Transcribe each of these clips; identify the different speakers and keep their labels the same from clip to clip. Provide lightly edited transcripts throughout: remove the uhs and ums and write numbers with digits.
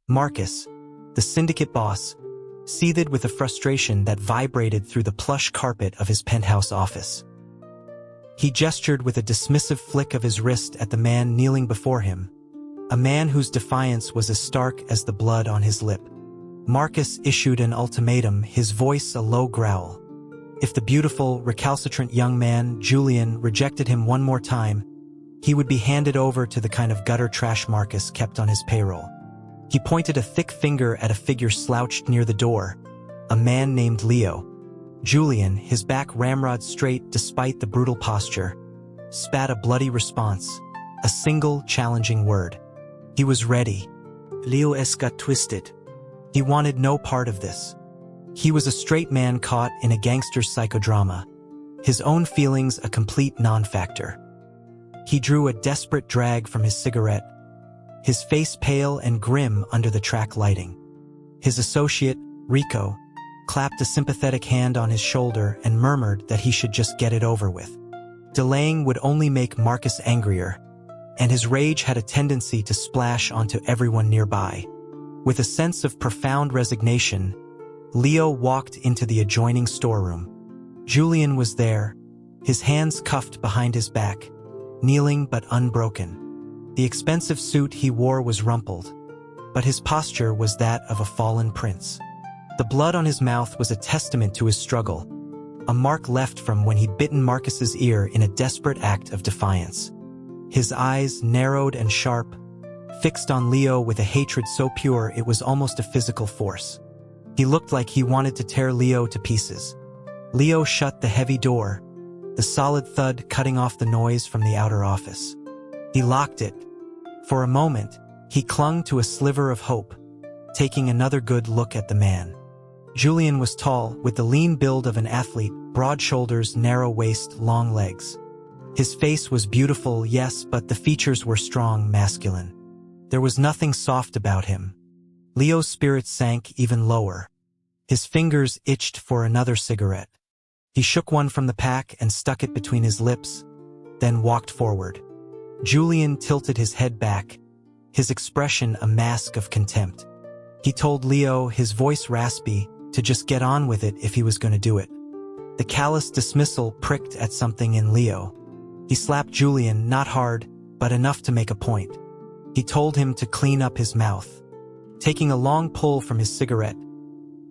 Speaker 1: Marcus, the syndicate boss, seethed with a frustration that vibrated through the plush carpet of his penthouse office. He gestured with a dismissive flick of his wrist at the man kneeling before him, a man whose defiance was as stark as the blood on his lip. Marcus issued an ultimatum, his voice a low growl. If the beautiful, recalcitrant young man, Julian, rejected him one more time, he would be handed over to the kind of gutter trash Marcus kept on his payroll. He pointed a thick finger at a figure slouched near the door, a man named Leo. Julian, his back ramrod straight despite the brutal posture, spat a bloody response, a single challenging word. He was ready. Leo's got twisted. He wanted no part of this. He was a straight man caught in a gangster's psychodrama, his own feelings a complete non-factor. He drew a desperate drag from his cigarette, his face pale and grim under the track lighting. His associate, Rico, clapped a sympathetic hand on his shoulder and murmured that he should just get it over with. Delaying would only make Marcus angrier, and his rage had a tendency to splash onto everyone nearby. With a sense of profound resignation, Leo walked into the adjoining storeroom. Julian was there, his hands cuffed behind his back, kneeling but unbroken. The expensive suit he wore was rumpled, but his posture was that of a fallen prince. The blood on his mouth was a testament to his struggle, a mark left from when he'd bitten Marcus's ear in a desperate act of defiance. His eyes, narrowed and sharp, fixed on Leo with a hatred so pure it was almost a physical force. He looked like he wanted to tear Leo to pieces. Leo shut the heavy door, the solid thud cutting off the noise from the outer office. He locked it. For a moment, he clung to a sliver of hope, taking another good look at the man. Julian was tall, with the lean build of an athlete, broad shoulders, narrow waist, long legs. His face was beautiful, yes, but the features were strong, masculine. There was nothing soft about him. Leo's spirits sank even lower. His fingers itched for another cigarette. He shook one from the pack and stuck it between his lips, then walked forward. Julian tilted his head back, his expression a mask of contempt. He told Leo, his voice raspy, to just get on with it if he was going to do it. The callous dismissal pricked at something in Leo. He slapped Julian, not hard, but enough to make a point. He told him to clean up his mouth. Taking a long pull from his cigarette,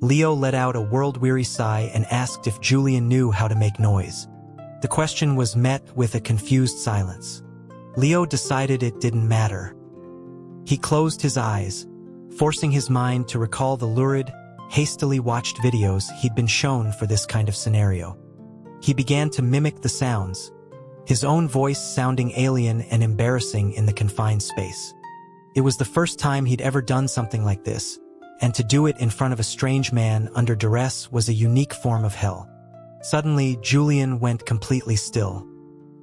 Speaker 1: Leo let out a world-weary sigh and asked if Julian knew how to make noise. The question was met with a confused silence. Leo decided it didn't matter. He closed his eyes, forcing his mind to recall the lurid, hastily watched videos he'd been shown for this kind of scenario. He began to mimic the sounds, his own voice sounding alien and embarrassing in the confined space. It was the first time he'd ever done something like this, and to do it in front of a strange man under duress was a unique form of hell. Suddenly, Julian went completely still.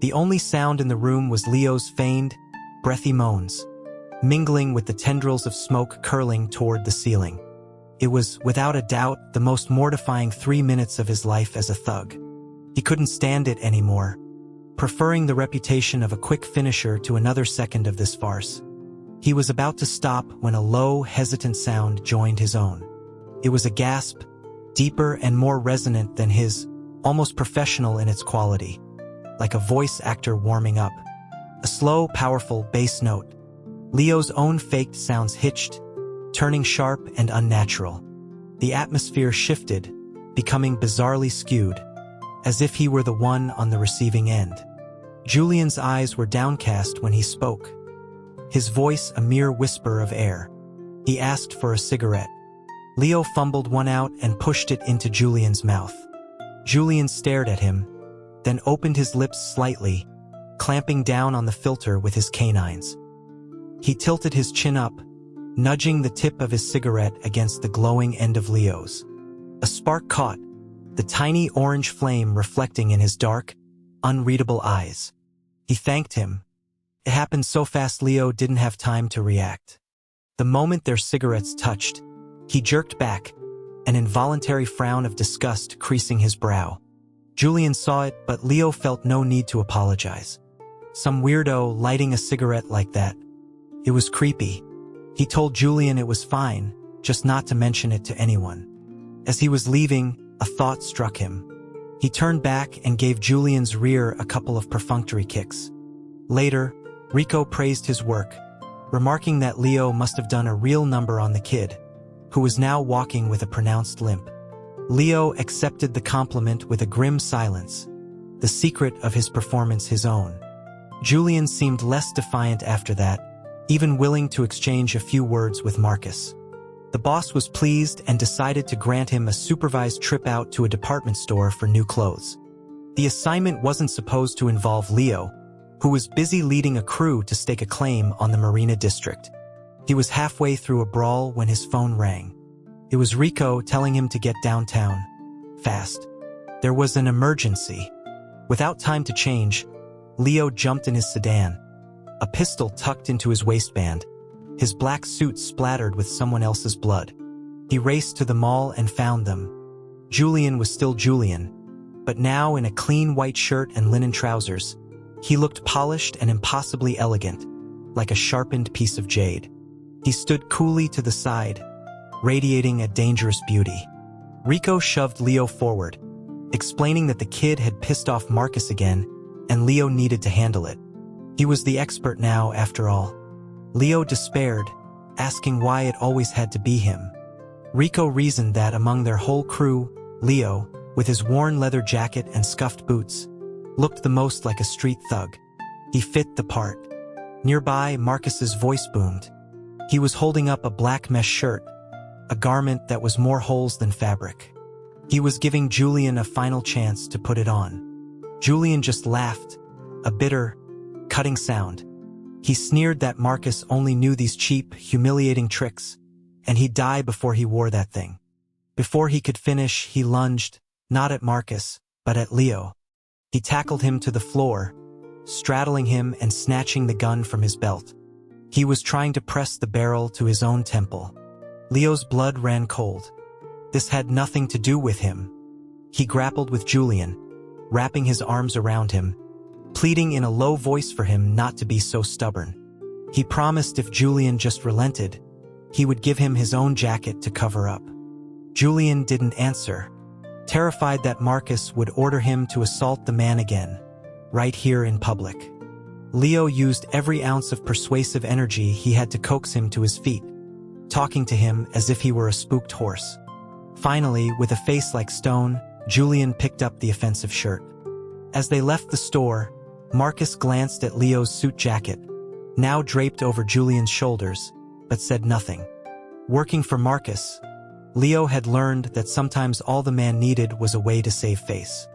Speaker 1: The only sound in the room was Leo's feigned, breathy moans, mingling with the tendrils of smoke curling toward the ceiling. It was, without a doubt, the most mortifying 3 minutes of his life as a thug. He couldn't stand it anymore, preferring the reputation of a quick finisher to another second of this farce. He was about to stop when a low, hesitant sound joined his own. It was a gasp, deeper and more resonant than his, almost professional in its quality, like a voice actor warming up. A slow, powerful bass note. Leo's own faked sounds hitched, turning sharp and unnatural. The atmosphere shifted, becoming bizarrely skewed, as if he were the one on the receiving end. Julian's eyes were downcast when he spoke, his voice a mere whisper of air. He asked for a cigarette. Leo fumbled one out and pushed it into Julian's mouth. Julian stared at him, then opened his lips slightly, clamping down on the filter with his canines. He tilted his chin up, nudging the tip of his cigarette against the glowing end of Leo's. A spark caught, the tiny orange flame reflecting in his dark, unreadable eyes. He thanked him. It happened so fast Leo didn't have time to react. The moment their cigarettes touched, he jerked back, an involuntary frown of disgust creasing his brow. Julian saw it, but Leo felt no need to apologize. Some weirdo lighting a cigarette like that. It was creepy. He told Julian it was fine, just not to mention it to anyone. As he was leaving, a thought struck him. He turned back and gave Julian's rear a couple of perfunctory kicks. Later, Rico praised his work, remarking that Leo must have done a real number on the kid, who was now walking with a pronounced limp. Leo accepted the compliment with a grim silence, the secret of his performance his own. Julian seemed less defiant after that, even willing to exchange a few words with Marcus. The boss was pleased and decided to grant him a supervised trip out to a department store for new clothes. The assignment wasn't supposed to involve Leo, who was busy leading a crew to stake a claim on the Marina District. He was halfway through a brawl when his phone rang. It was Rico telling him to get downtown. Fast. There was an emergency. Without time to change, Leo jumped in his sedan, a pistol tucked into his waistband, his black suit splattered with someone else's blood. He raced to the mall and found them. Julian was still Julian, but now in a clean white shirt and linen trousers, he looked polished and impossibly elegant, like a sharpened piece of jade. He stood coolly to the side, radiating a dangerous beauty. Rico shoved Leo forward, explaining that the kid had pissed off Marcus again, and Leo needed to handle it. He was the expert now, after all. Leo despaired, asking why it always had to be him. Rico reasoned that among their whole crew, Leo, with his worn leather jacket and scuffed boots, looked the most like a street thug. He fit the part. Nearby, Marcus's voice boomed. He was holding up a black mesh shirt, a garment that was more holes than fabric. He was giving Julian a final chance to put it on. Julian just laughed, a bitter, cutting sound. He sneered that Marcus only knew these cheap, humiliating tricks, and he'd die before he wore that thing. Before he could finish, he lunged, not at Marcus, but at Leo. He tackled him to the floor, straddling him and snatching the gun from his belt. He was trying to press the barrel to his own temple. Leo's blood ran cold. This had nothing to do with him. He grappled with Julian, wrapping his arms around him, pleading in a low voice for him not to be so stubborn. He promised if Julian just relented, he would give him his own jacket to cover up. Julian didn't answer, terrified that Marcus would order him to assault the man again, right here in public. Leo used every ounce of persuasive energy he had to coax him to his feet, talking to him as if he were a spooked horse. Finally, with a face like stone, Julian picked up the offensive shirt. As they left the store, Marcus glanced at Leo's suit jacket, now draped over Julian's shoulders, but said nothing. Working for Marcus, Leo had learned that sometimes all the man needed was a way to save face.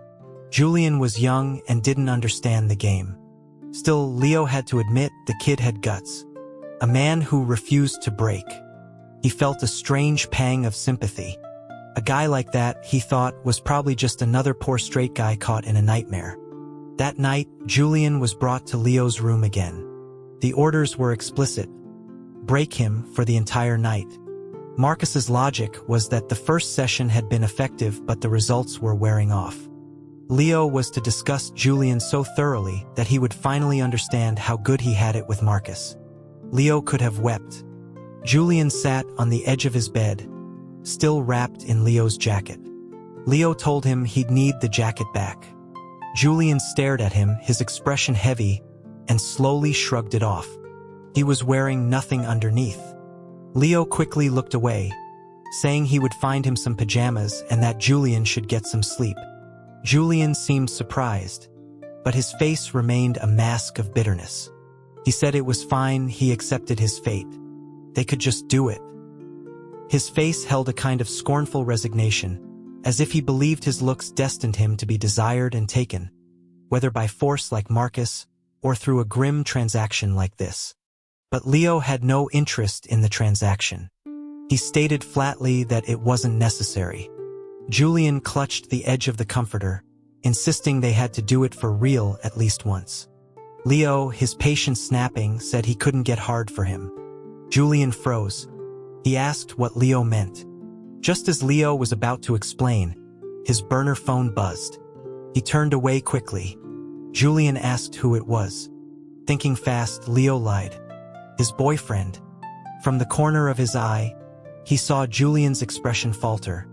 Speaker 1: Julian was young and didn't understand the game. Still, Leo had to admit the kid had guts. A man who refused to break. He felt a strange pang of sympathy. A guy like that, he thought, was probably just another poor straight guy caught in a nightmare. That night, Julian was brought to Leo's room again. The orders were explicit. Break him for the entire night. Marcus's logic was that the first session had been effective, but the results were wearing off. Leo was to discuss Julian so thoroughly that he would finally understand how good he had it with Marcus. Leo could have wept. Julian sat on the edge of his bed, still wrapped in Leo's jacket. Leo told him he'd need the jacket back. Julian stared at him, his expression heavy, and slowly shrugged it off. He was wearing nothing underneath. Leo quickly looked away, saying he would find him some pajamas and that Julian should get some sleep. Julian seemed surprised, but his face remained a mask of bitterness. He said it was fine, he accepted his fate. They could just do it. His face held a kind of scornful resignation, as if he believed his looks destined him to be desired and taken, whether by force like Marcus or through a grim transaction like this. But Leo had no interest in the transaction. He stated flatly that it wasn't necessary. Julian clutched the edge of the comforter, insisting they had to do it for real at least once. Leo, his patience snapping, said he couldn't get hard for him. Julian froze. He asked what Leo meant. Just as Leo was about to explain, his burner phone buzzed. He turned away quickly. Julian asked who it was. Thinking fast, Leo lied. His boyfriend. From the corner of his eye, he saw Julian's expression falter,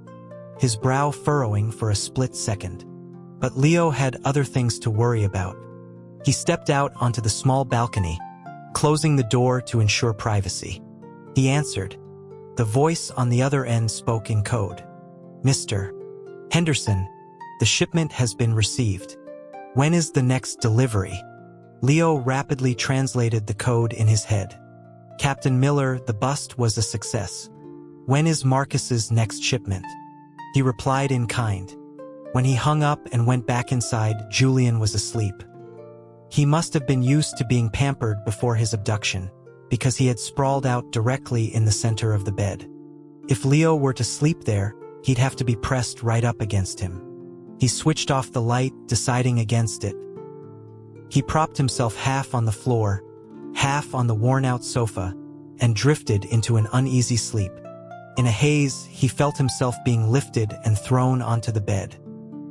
Speaker 1: his brow furrowing for a split second. But Leo had other things to worry about. He stepped out onto the small balcony, closing the door to ensure privacy. He answered. The voice on the other end spoke in code. Mr. Henderson, the shipment has been received. When is the next delivery? Leo rapidly translated the code in his head. Captain Miller, the bust was a success. When is Marcus's next shipment? He replied in kind. When he hung up and went back inside, Julian was asleep. He must have been used to being pampered before his abduction, because he had sprawled out directly in the center of the bed. If Leo were to sleep there, he'd have to be pressed right up against him. He switched off the light, deciding against it. He propped himself half on the floor, half on the worn-out sofa, and drifted into an uneasy sleep. In a haze, he felt himself being lifted and thrown onto the bed.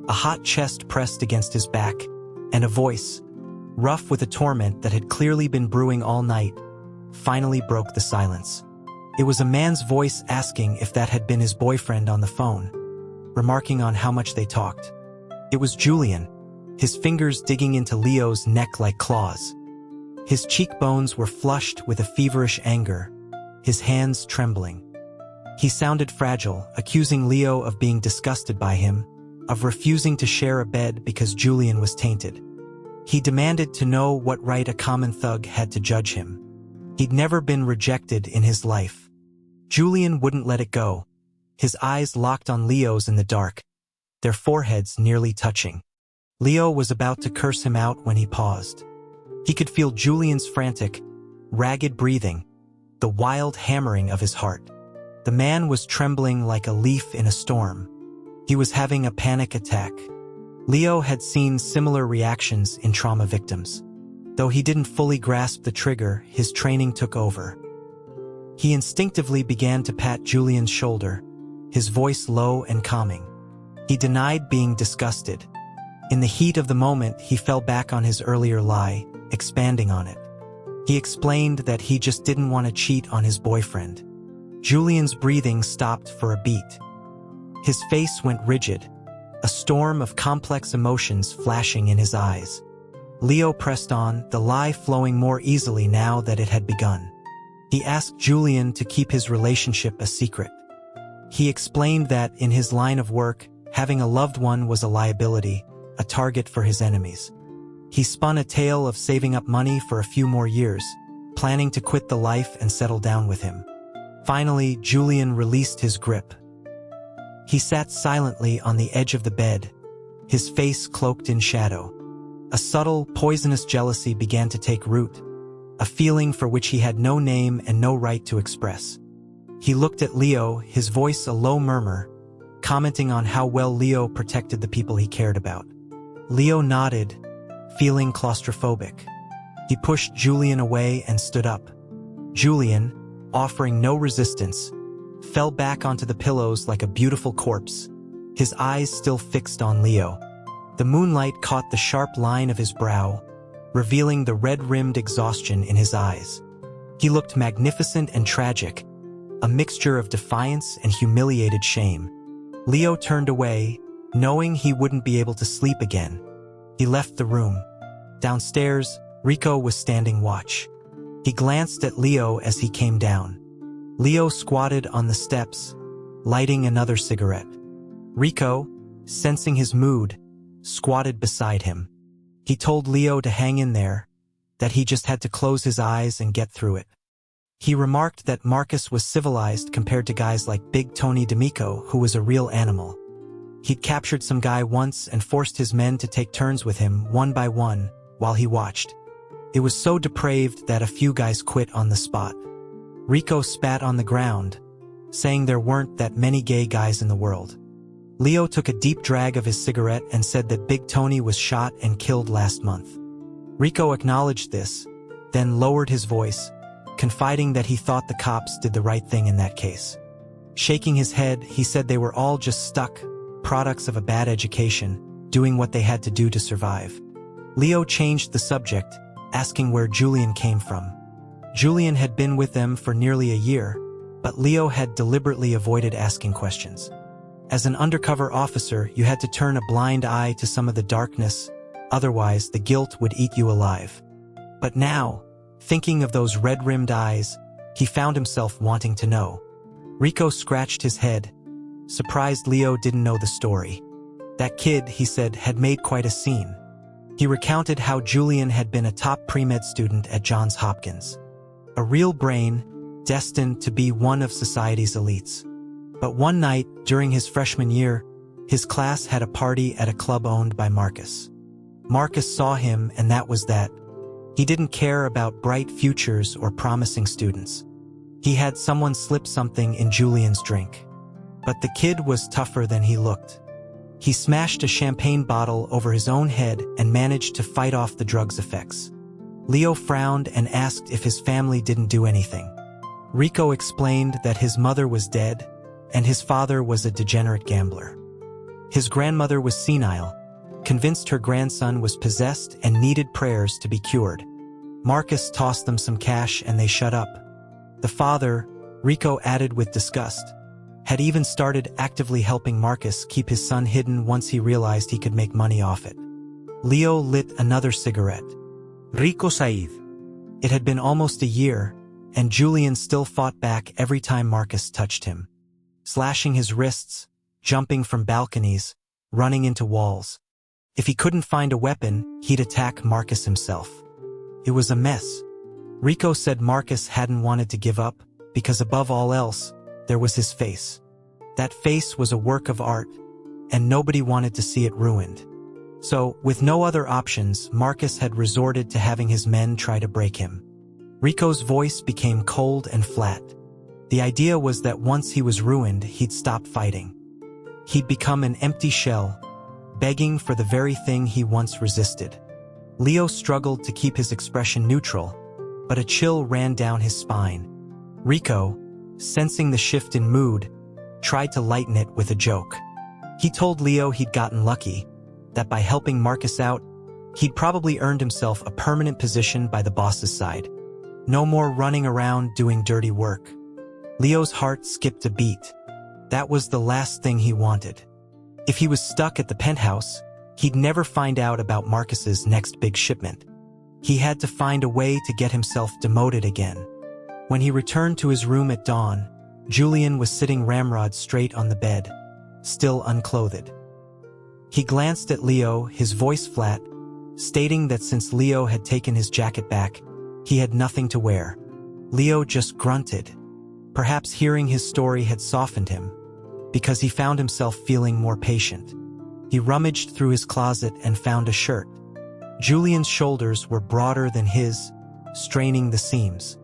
Speaker 1: A hot chest pressed against his back, and a voice, rough with a torment that had clearly been brewing all night, finally broke the silence. It was a man's voice asking if that had been his boyfriend on the phone, remarking on how much they talked. It was Julian, his fingers digging into Leo's neck like claws. His cheekbones were flushed with a feverish anger, his hands trembling. He sounded fragile, accusing Leo of being disgusted by him, of refusing to share a bed because Julian was tainted. He demanded to know what right a common thug had to judge him. He'd never been rejected in his life. Julian wouldn't let it go, his eyes locked on Leo's in the dark, their foreheads nearly touching. Leo was about to curse him out when he paused. He could feel Julian's frantic, ragged breathing, the wild hammering of his heart. The man was trembling like a leaf in a storm. He was having a panic attack. Leo had seen similar reactions in trauma victims. Though he didn't fully grasp the trigger, his training took over. He instinctively began to pat Julian's shoulder, his voice low and calming. He denied being disgusted. In the heat of the moment, he fell back on his earlier lie, expanding on it. He explained that he just didn't want to cheat on his boyfriend. Julian's breathing stopped for a beat. His face went rigid, a storm of complex emotions flashing in his eyes. Leo pressed on, the lie flowing more easily now that it had begun. He asked Julian to keep his relationship a secret. He explained that, in his line of work, having a loved one was a liability, a target for his enemies. He spun a tale of saving up money for a few more years, planning to quit the life and settle down with him. Finally, Julian released his grip. He sat silently on the edge of the bed, his face cloaked in shadow. A subtle, poisonous jealousy began to take root, a feeling for which he had no name and no right to express. He looked at Leo, his voice a low murmur, commenting on how well Leo protected the people he cared about. Leo nodded, feeling claustrophobic. He pushed Julian away and stood up. Julian, offering no resistance, fell back onto the pillows like a beautiful corpse, his eyes still fixed on Leo. The moonlight caught the sharp line of his brow, revealing the red-rimmed exhaustion in his eyes. He looked magnificent and tragic, a mixture of defiance and humiliated shame. Leo turned away, knowing he wouldn't be able to sleep again. He left the room. Downstairs, Rico was standing watch. He glanced at Leo as he came down. Leo squatted on the steps, lighting another cigarette. Rico, sensing his mood, squatted beside him. He told Leo to hang in there, that he just had to close his eyes and get through it. He remarked that Marcus was civilized compared to guys like Big Tony D'Amico, who was a real animal. He'd captured some guy once and forced his men to take turns with him, one by one, while he watched. It was so depraved that a few guys quit on the spot. Rico spat on the ground, saying there weren't that many gay guys in the world. Leo took a deep drag of his cigarette and said that Big Tony was shot and killed last month. Rico acknowledged this, then lowered his voice, confiding that he thought the cops did the right thing in that case. Shaking his head, he said they were all just stuck, products of a bad education, doing what they had to do to survive. Leo changed the subject, asking where Julian came from. Julian had been with them for nearly a year, but Leo had deliberately avoided asking questions. As an undercover officer, you had to turn a blind eye to some of the darkness, otherwise the guilt would eat you alive. But now, thinking of those red-rimmed eyes, he found himself wanting to know. Rico scratched his head, surprised Leo didn't know the story. That kid, he said, had made quite a scene. He recounted how Julian had been a top pre-med student at Johns Hopkins. A real brain, destined to be one of society's elites. But one night, during his freshman year, his class had a party at a club owned by Marcus. Marcus saw him, and that was that. He didn't care about bright futures or promising students. He had someone slip something in Julian's drink. But the kid was tougher than he looked. He smashed a champagne bottle over his own head and managed to fight off the drug's effects. Leo frowned and asked if his family didn't do anything. Rico explained that his mother was dead, and his father was a degenerate gambler. His grandmother was senile, convinced her grandson was possessed and needed prayers to be cured. Marcus tossed them some cash and they shut up. The father, Rico added with disgust, had even started actively helping Marcus keep his son hidden once he realized he could make money off it. Leo lit another cigarette.
Speaker 2: Rico Said.
Speaker 1: It had been almost a year, and Julian still fought back every time Marcus touched him. Slashing his wrists, jumping from balconies, running into walls. If he couldn't find a weapon, he'd attack Marcus himself. It was a mess. Rico said Marcus hadn't wanted to give up, because above all else, there was his face. That face was a work of art, and nobody wanted to see it ruined. So, with no other options, Marcus had resorted to having his men try to break him. Rico's voice became cold and flat. The idea was that once he was ruined, he'd stop fighting. He'd become an empty shell, begging for the very thing he once resisted. Leo struggled to keep his expression neutral, but a chill ran down his spine. Rico, sensing the shift in mood, tried to lighten it with a joke. He told Leo he'd gotten lucky, that by helping Marcus out, he'd probably earned himself a permanent position by the boss's side. No more running around doing dirty work. Leo's heart skipped a beat. That was the last thing he wanted. If he was stuck at the penthouse, he'd never find out about Marcus's next big shipment. He had to find a way to get himself demoted again. When he returned to his room at dawn, Julian was sitting ramrod straight on the bed, still unclothed. He glanced at Leo, his voice flat, stating that since Leo had taken his jacket back, he had nothing to wear. Leo just grunted. Perhaps hearing his story had softened him, because he found himself feeling more patient. He rummaged through his closet and found a shirt. Julian's shoulders were broader than his, straining the seams.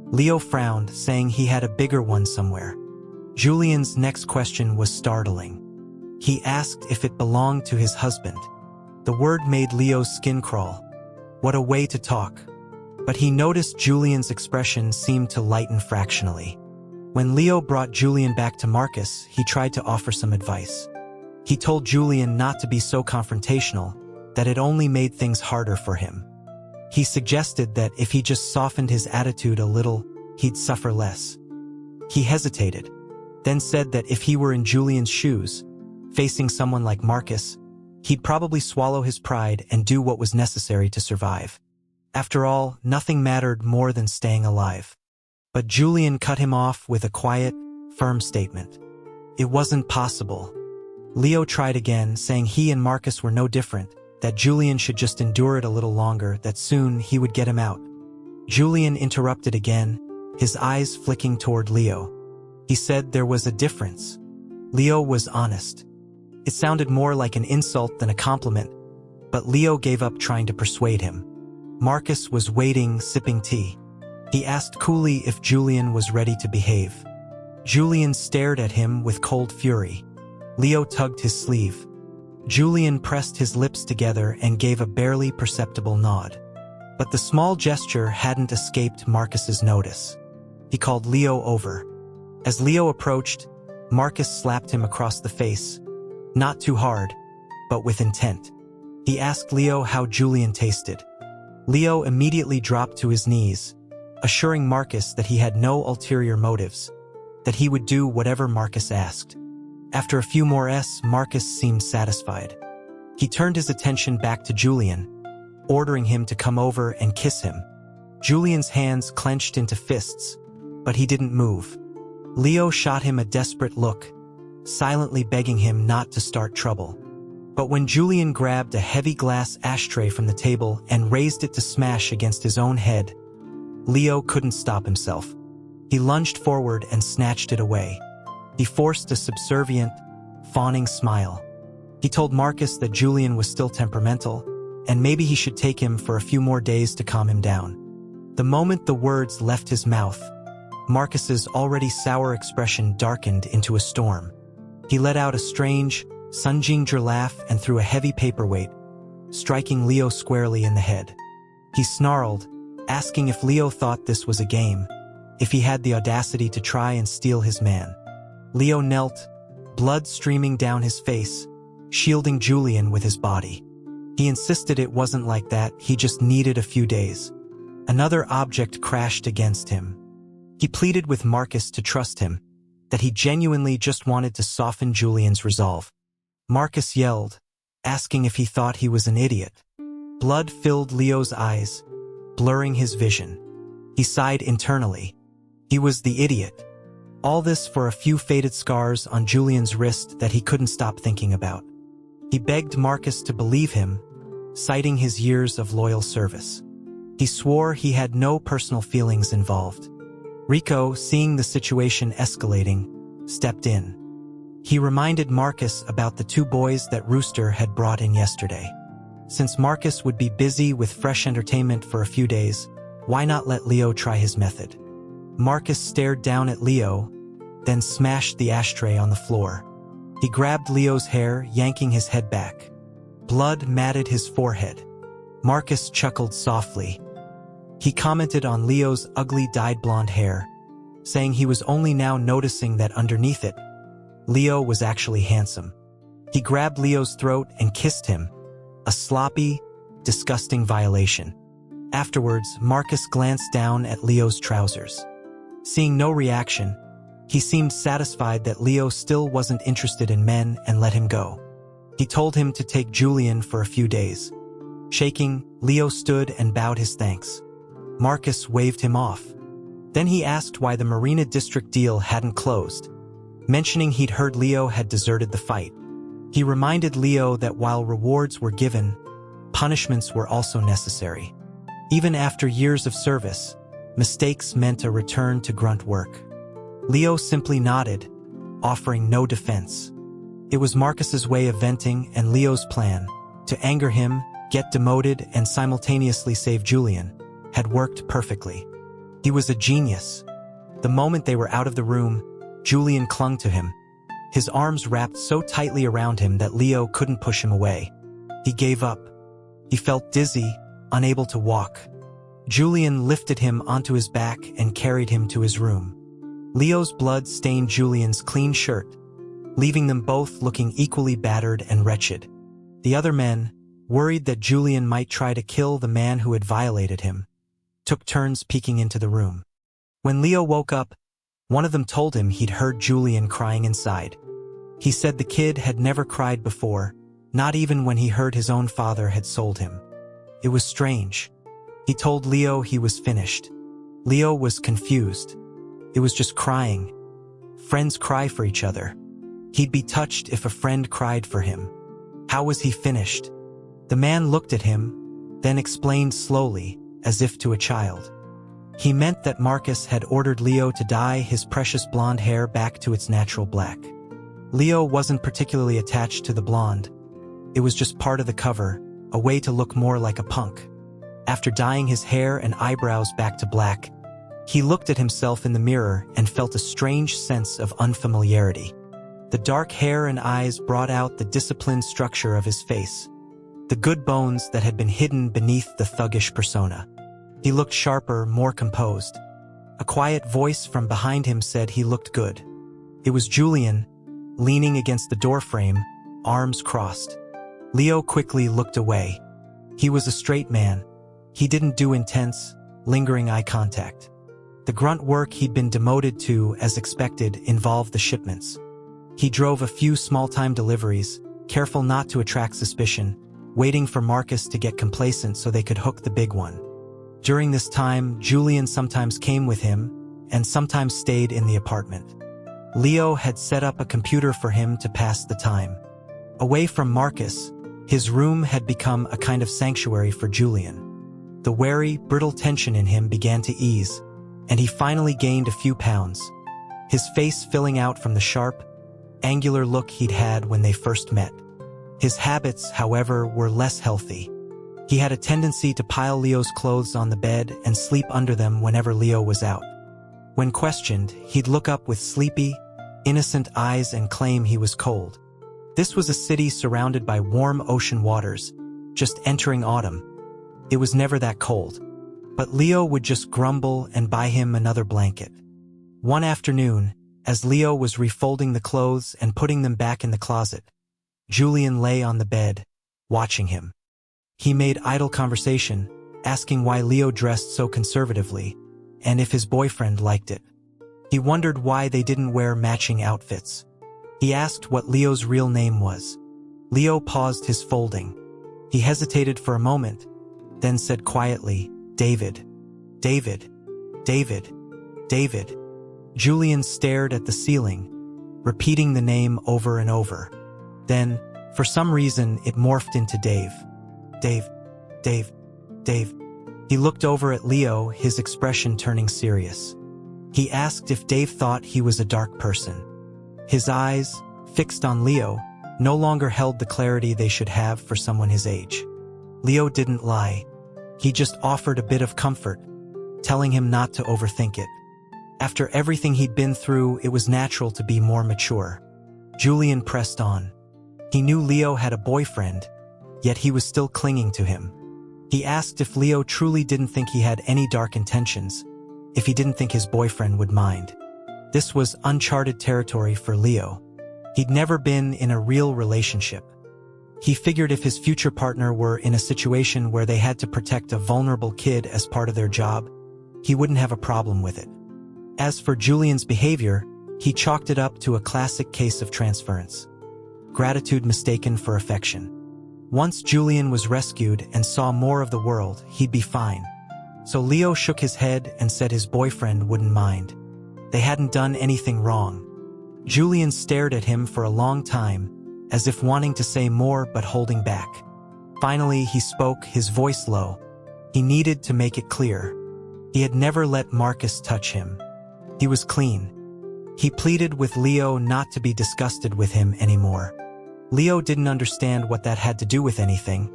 Speaker 1: Leo frowned, saying he had a bigger one somewhere. Julian's next question was startling. He asked if it belonged to his husband. The word made Leo's skin crawl. What a way to talk. But he noticed Julian's expression seemed to lighten fractionally. When Leo brought Julian back to Marcus, he tried to offer some advice. He told Julian not to be so confrontational, that it only made things harder for him. He suggested that if he just softened his attitude a little, he'd suffer less. He hesitated, then said that if he were in Julian's shoes, facing someone like Marcus, he'd probably swallow his pride and do what was necessary to survive. After all, nothing mattered more than staying alive. But Julian cut him off with a quiet, firm statement. It wasn't possible. Leo tried again, saying he and Marcus were no different, that Julian should just endure it a little longer, that soon he would get him out. Julian interrupted again, his eyes flicking toward Leo. He said there was a difference. Leo was honest. It sounded more like an insult than a compliment, but Leo gave up trying to persuade him. Marcus was waiting, sipping tea. He asked coolly if Julian was ready to behave. Julian stared at him with cold fury. Leo tugged his sleeve. Julian pressed his lips together and gave a barely perceptible nod. But the small gesture hadn't escaped Marcus's notice. He called Leo over. As Leo approached, Marcus slapped him across the face. Not too hard, but with intent. He asked Leo how Julian tasted. Leo immediately dropped to his knees. assuring Marcus that he had no ulterior motives, that he would do whatever Marcus asked. After a few more Marcus seemed satisfied. He turned his attention back to Julian, ordering him to come over and kiss him. Julian's hands clenched into fists, but he didn't move. Leo shot him a desperate look, silently begging him not to start trouble. But when Julian grabbed a heavy glass ashtray from the table and raised it to smash against his own head, Leo couldn't stop himself. He lunged forward and snatched it away. He forced a subservient, fawning smile. He told Marcus that Julian was still temperamental, and maybe he should take him for a few more days to calm him down. The moment the words left his mouth, Marcus's already sour expression darkened into a storm. He let out a strange, Sunjinger laugh and threw a heavy paperweight, striking Leo squarely in the head. He snarled, asking if Leo thought this was a game, if he had the audacity to try and steal his man. Leo knelt, blood streaming down his face, shielding Julian with his body. He insisted it wasn't like that, he just needed a few days. Another object crashed against him. He pleaded with Marcus to trust him, that he genuinely just wanted to soften Julian's resolve. Marcus yelled, asking if he thought he was an idiot. Blood filled Leo's eyes, blurring his vision. He sighed internally. He was the idiot. All this for a few faded scars on Julian's wrist that he couldn't stop thinking about. He begged Marcus to believe him, citing his years of loyal service. He swore he had no personal feelings involved. Rico, seeing the situation escalating, stepped in. He reminded Marcus about the two boys that Rooster had brought in yesterday. Since Marcus would be busy with fresh entertainment for a few days, why not let Leo try his method? Marcus stared down at Leo, then smashed the ashtray on the floor. He grabbed Leo's hair, yanking his head back. Blood matted his forehead. Marcus chuckled softly. He commented on Leo's ugly dyed blonde hair, saying he was only now noticing that underneath it, Leo was actually handsome. He grabbed Leo's throat and kissed him, a sloppy, disgusting violation. Afterwards, Marcus glanced down at Leo's trousers. Seeing no reaction, he seemed satisfied that Leo still wasn't interested in men and let him go. He told him to take Julian for a few days. Shaking, Leo stood and bowed his thanks. Marcus waved him off. Then he asked why the Marina District deal hadn't closed, mentioning he'd heard Leo had deserted the fight. He reminded Leo that while rewards were given, punishments were also necessary. Even after years of service, mistakes meant a return to grunt work. Leo simply nodded, offering no defense. It was Marcus's way of venting, and Leo's plan, to anger him, get demoted, and simultaneously save Julian, had worked perfectly. He was a genius. The moment they were out of the room, Julian clung to him, his arms wrapped so tightly around him that Leo couldn't push him away. He gave up. He felt dizzy, unable to walk. Julian lifted him onto his back and carried him to his room. Leo's blood stained Julian's clean shirt, leaving them both looking equally battered and wretched. The other men, worried that Julian might try to kill the man who had violated him, took turns peeking into the room. When Leo woke up, one of them told him he'd heard Julian crying inside. He said the kid had never cried before, not even when he heard his own father had sold him. It was strange. He told Leo he was finished. Leo was confused. It was just crying. Friends cry for each other. He'd be touched if a friend cried for him. How was he finished? The man looked at him, then explained slowly, as if to a child. He meant that Marcus had ordered Leo to dye his precious blonde hair back to its natural black. Leo wasn't particularly attached to the blonde. It was just part of the cover, a way to look more like a punk. After dyeing his hair and eyebrows back to black, he looked at himself in the mirror and felt a strange sense of unfamiliarity. The dark hair and eyes brought out the disciplined structure of his face, the good bones that had been hidden beneath the thuggish persona. He looked sharper, more composed. A quiet voice from behind him said he looked good. It was Julian, leaning against the doorframe, arms crossed. Leo quickly looked away. He was a straight man. He didn't do intense, lingering eye contact. The grunt work he'd been demoted to, as expected, involved the shipments. He drove a few small-time deliveries, careful not to attract suspicion, waiting for Marcus to get complacent so they could hook the big one. During this time, Julian sometimes came with him, and sometimes stayed in the apartment. Leo had set up a computer for him to pass the time. Away from Marcus, his room had become a kind of sanctuary for Julian. The wary, brittle tension in him began to ease, and he finally gained a few pounds, his face filling out from the sharp, angular look he'd had when they first met. His habits, however, were less healthy. He had a tendency to pile Leo's clothes on the bed and sleep under them whenever Leo was out. When questioned, he'd look up with sleepy, innocent eyes and claim he was cold. This was a city surrounded by warm ocean waters, just entering autumn. It was never that cold. But Leo would just grumble and buy him another blanket. One afternoon, as Leo was refolding the clothes and putting them back in the closet, Julian lay on the bed, watching him. He made idle conversation, asking why Leo dressed so conservatively, and if his boyfriend liked it. He wondered why they didn't wear matching outfits. He asked what Leo's real name was. Leo paused his folding. He hesitated for a moment, then said quietly, "David. David. David. David." Julian stared at the ceiling, repeating the name over and over. Then, for some reason, it morphed into Dave. Dave. Dave. Dave. He looked over at Leo, his expression turning serious. He asked if Dave thought he was a dark person. His eyes, fixed on Leo, no longer held the clarity they should have for someone his age. Leo didn't lie. He just offered a bit of comfort, telling him not to overthink it. After everything he'd been through, it was natural to be more mature. Julian pressed on. He knew Leo had a boyfriend, yet he was still clinging to him. He asked if Leo truly didn't think he had any dark intentions, if he didn't think his boyfriend would mind. This was uncharted territory for Leo. He'd never been in a real relationship. He figured if his future partner were in a situation where they had to protect a vulnerable kid as part of their job, he wouldn't have a problem with it. As for Julian's behavior, he chalked it up to a classic case of transference. Gratitude mistaken for affection. Once Julian was rescued and saw more of the world, he'd be fine. So Leo shook his head and said his boyfriend wouldn't mind. They hadn't done anything wrong. Julian stared at him for a long time, as if wanting to say more but holding back. Finally, he spoke, his voice low. He needed to make it clear. He had never let Marcus touch him. He was clean. He pleaded with Leo not to be disgusted with him anymore. Leo didn't understand what that had to do with anything,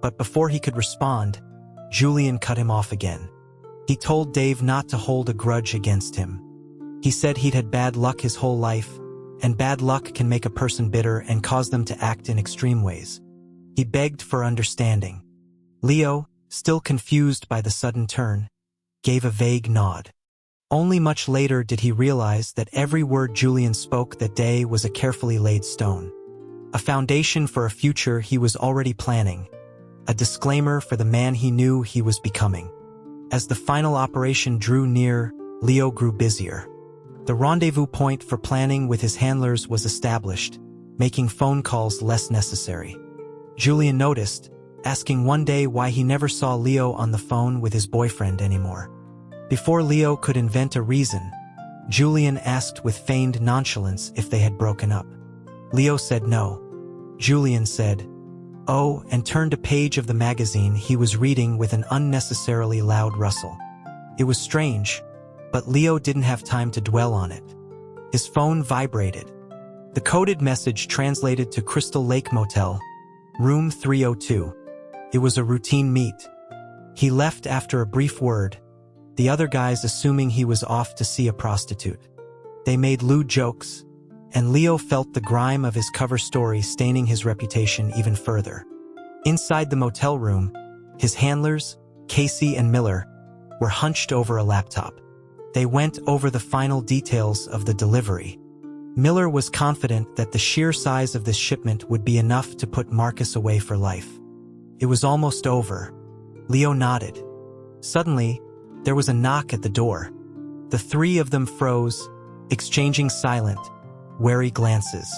Speaker 1: but before he could respond, Julian cut him off again. He told Dave not to hold a grudge against him. He said he'd had bad luck his whole life, and bad luck can make a person bitter and cause them to act in extreme ways. He begged for understanding. Leo, still confused by the sudden turn, gave a vague nod. Only much later did he realize that every word Julian spoke that day was a carefully laid stone. A foundation for a future he was already planning. A disclaimer for the man he knew he was becoming. As the final operation drew near, Leo grew busier. The rendezvous point for planning with his handlers was established, making phone calls less necessary. Julian noticed, asking one day why he never saw Leo on the phone with his boyfriend anymore. Before Leo could invent a reason, Julian asked with feigned nonchalance if they had broken up. Leo said no. Julian said, "Oh," and turned a page of the magazine he was reading with an unnecessarily loud rustle. It was strange, but Leo didn't have time to dwell on it. His phone vibrated. The coded message translated to Crystal Lake Motel, room 302. It was a routine meet. He left after a brief word, the other guys assuming he was off to see a prostitute. They made lewd jokes, and Leo felt the grime of his cover story staining his reputation even further. Inside the motel room, his handlers, Casey and Miller, were hunched over a laptop. They went over the final details of the delivery. Miller was confident that the sheer size of this shipment would be enough to put Marcus away for life. It was almost over. Leo nodded. Suddenly, there was a knock at the door. The three of them froze, exchanging silent, wary glances.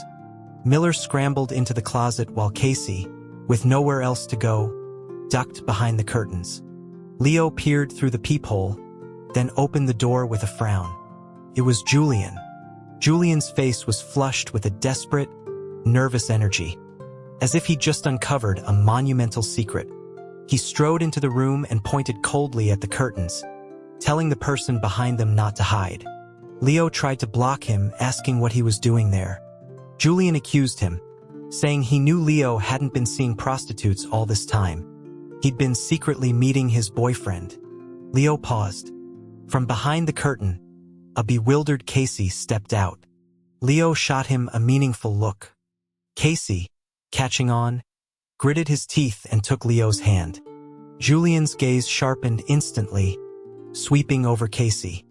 Speaker 1: Miller scrambled into the closet while Casey, with nowhere else to go, ducked behind the curtains. Leo peered through the peephole, then opened the door with a frown. It was Julian. Julian's face was flushed with a desperate, nervous energy, as if he'd just uncovered a monumental secret. He strode into the room and pointed coldly at the curtains, telling the person behind them not to hide. Leo tried to block him, asking what he was doing there. Julian accused him, saying he knew Leo hadn't been seeing prostitutes all this time. He'd been secretly meeting his boyfriend. Leo paused. From behind the curtain, a bewildered Casey stepped out. Leo shot him a meaningful look. Casey, catching on, gritted his teeth and took Leo's hand. Julian's gaze sharpened instantly, sweeping over Casey.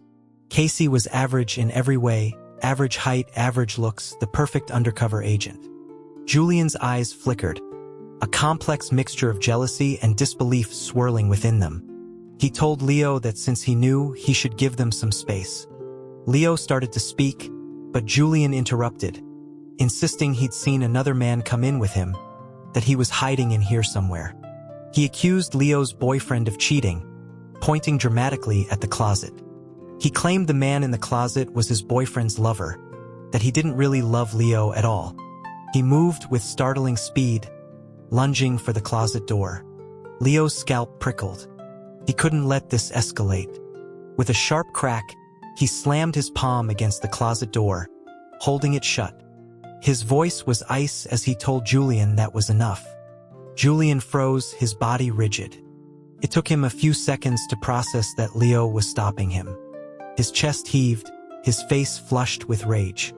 Speaker 1: Casey was average in every way, average height, average looks, the perfect undercover agent. Julian's eyes flickered, a complex mixture of jealousy and disbelief swirling within them. He told Leo that since he knew, he should give them some space. Leo started to speak, but Julian interrupted, insisting he'd seen another man come in with him, that he was hiding in here somewhere. He accused Leo's boyfriend of cheating, pointing dramatically at the closet. He claimed the man in the closet was his boyfriend's lover, that he didn't really love Leo at all. He moved with startling speed, lunging for the closet door. Leo's scalp prickled. He couldn't let this escalate. With a sharp crack, he slammed his palm against the closet door, holding it shut. His voice was ice as he told Julian that was enough. Julian froze, his body rigid. It took him a few seconds to process that Leo was stopping him. His chest heaved, his face flushed with rage.